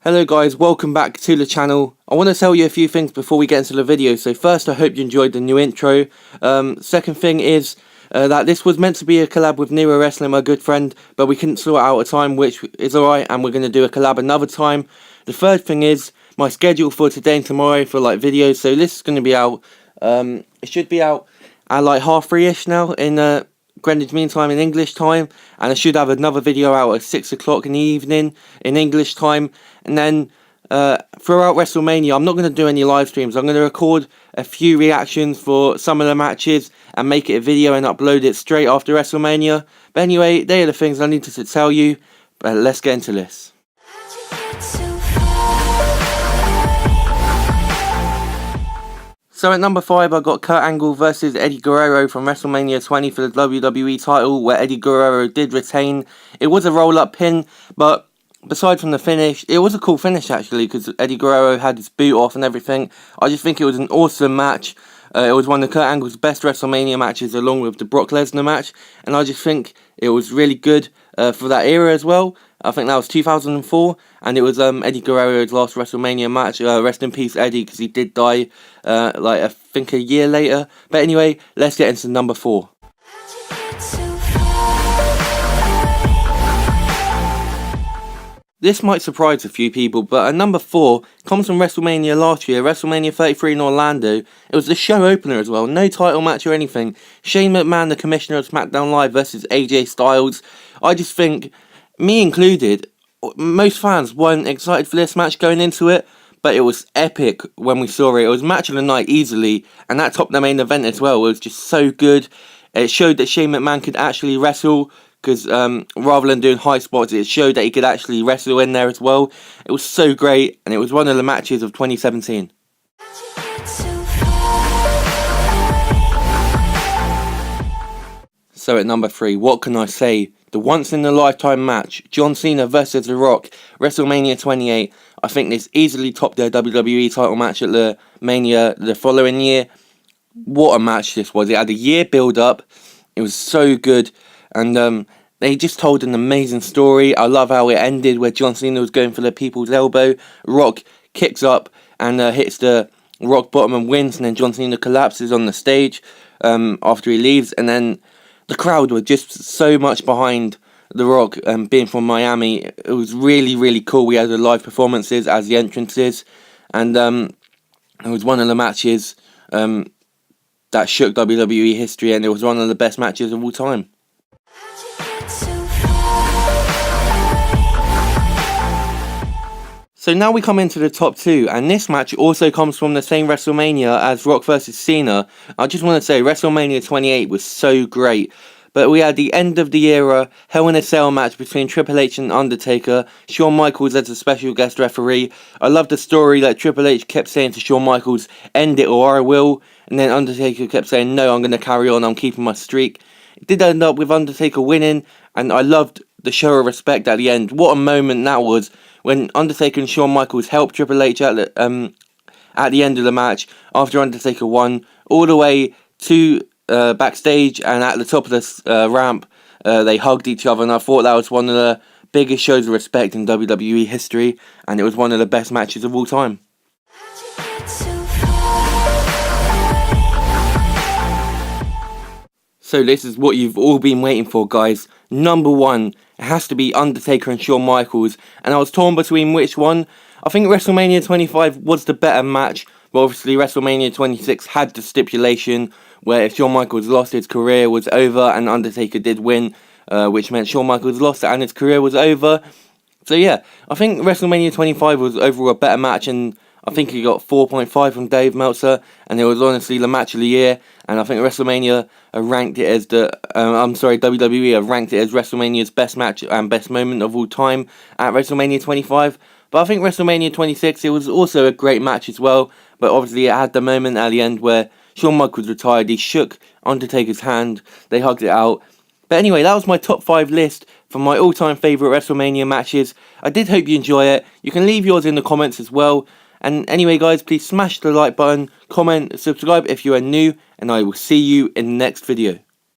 Hello guys, welcome back to the channel. I want to tell you a few things before we get into the video. So first, I hope you enjoyed the new intro. Second thing is that this was meant to be a collab with Nero Wrestling, my good friend, but we couldn't sort out a time, which is alright, and we're going to do a collab another time. The third thing is my schedule for today and tomorrow for videos. So this is going to be out, it should be out at 3:30ish now in Greenwich Mean Time in English time, and I should have another video out at 6 o'clock in the evening in English time. And then throughout WrestleMania, I'm not going to do any live streams. I'm going to record a few reactions for some of the matches and make it a video and upload it straight after WrestleMania. But anyway, they are the things I needed to tell you. But let's get into this. So at number 5, I got Kurt Angle versus Eddie Guerrero from WrestleMania 20 for the WWE title, where Eddie Guerrero did retain. It was a roll-up pin, but aside from the finish, it was a cool finish actually, because Eddie Guerrero had his boot off and everything. I just think it was an awesome match. It was one of Kurt Angle's best WrestleMania matches, along with the Brock Lesnar match, and I just think it was really good for that era as well. I think that was 2004, and it was Eddie Guerrero's last WrestleMania match. Rest in peace, Eddie, because he did die I think a year later. But anyway, let's get into number 4. This might surprise a few people, but at number 4 comes from WrestleMania last year, WrestleMania 33 in Orlando. It was the show opener as well, no title match or anything. Shane McMahon, the commissioner of SmackDown Live, versus AJ Styles. I just think, me included, most fans weren't excited for this match going into it, but it was epic when we saw it. It was match of the night easily, and that topped the main event as well. It was just so good. It showed that Shane McMahon could actually wrestle, because rather than doing high spots, it showed that he could actually wrestle in there as well. It was so great, and it was one of the matches of 2017. So at number 3, what can I say? The once-in-a-lifetime match, John Cena versus The Rock, WrestleMania 28. I think this easily topped their WWE title match at the Mania the following year. What a match this was. It had a year build-up. It was so good. And they just told an amazing story. I love how it ended, where John Cena was going for the people's elbow. Rock kicks up and hits the rock bottom and wins. And then John Cena collapses on the stage after he leaves. And then the crowd were just so much behind The Rock, being from Miami. It was really, really cool. We had the live performances as the entrances. And it was one of the matches that shook WWE history. And it was one of the best matches of all time. So now we come into the top 2, and this match also comes from the same WrestleMania as Rock vs Cena. I just want to say WrestleMania 28 was so great, but we had the end of the era Hell in a Cell match between Triple H and Undertaker, Shawn Michaels as a special guest referee. I love the story that Triple H kept saying to Shawn Michaels, "End it or I will," and then Undertaker kept saying, "No, I'm going to carry on, I'm keeping my streak." It did end up with Undertaker winning, and I loved the show of respect at the end. What a moment that was, when Undertaker and Shawn Michaels helped Triple H at the end of the match, after Undertaker won, all the way to backstage, and at the top of the ramp, they hugged each other, and I thought that was one of the biggest shows of respect in WWE history, and it was one of the best matches of all time. So this is what you've all been waiting for, guys. Number 1, it has to be Undertaker and Shawn Michaels, and I was torn between which one. I think WrestleMania 25 was the better match, but obviously WrestleMania 26 had the stipulation where if Shawn Michaels lost, his career was over, and Undertaker did win, which meant Shawn Michaels lost and his career was over. So yeah, I think WrestleMania 25 was overall a better match, and I think he got 4.5 from Dave Meltzer, and it was honestly the match of the year. And I think WrestleMania ranked it as WWE have ranked it as WrestleMania's best match and best moment of all time at WrestleMania 25. But I think WrestleMania 26, it was also a great match as well. But obviously it had the moment at the end where Shawn Michaels retired. He shook Undertaker's hand. They hugged it out. But anyway, that was my top 5 list for my all-time favourite WrestleMania matches. I did hope you enjoy it. You can leave yours in the comments as well. And anyway, guys, please smash the like button, comment, subscribe if you are new, and I will see you in the next video.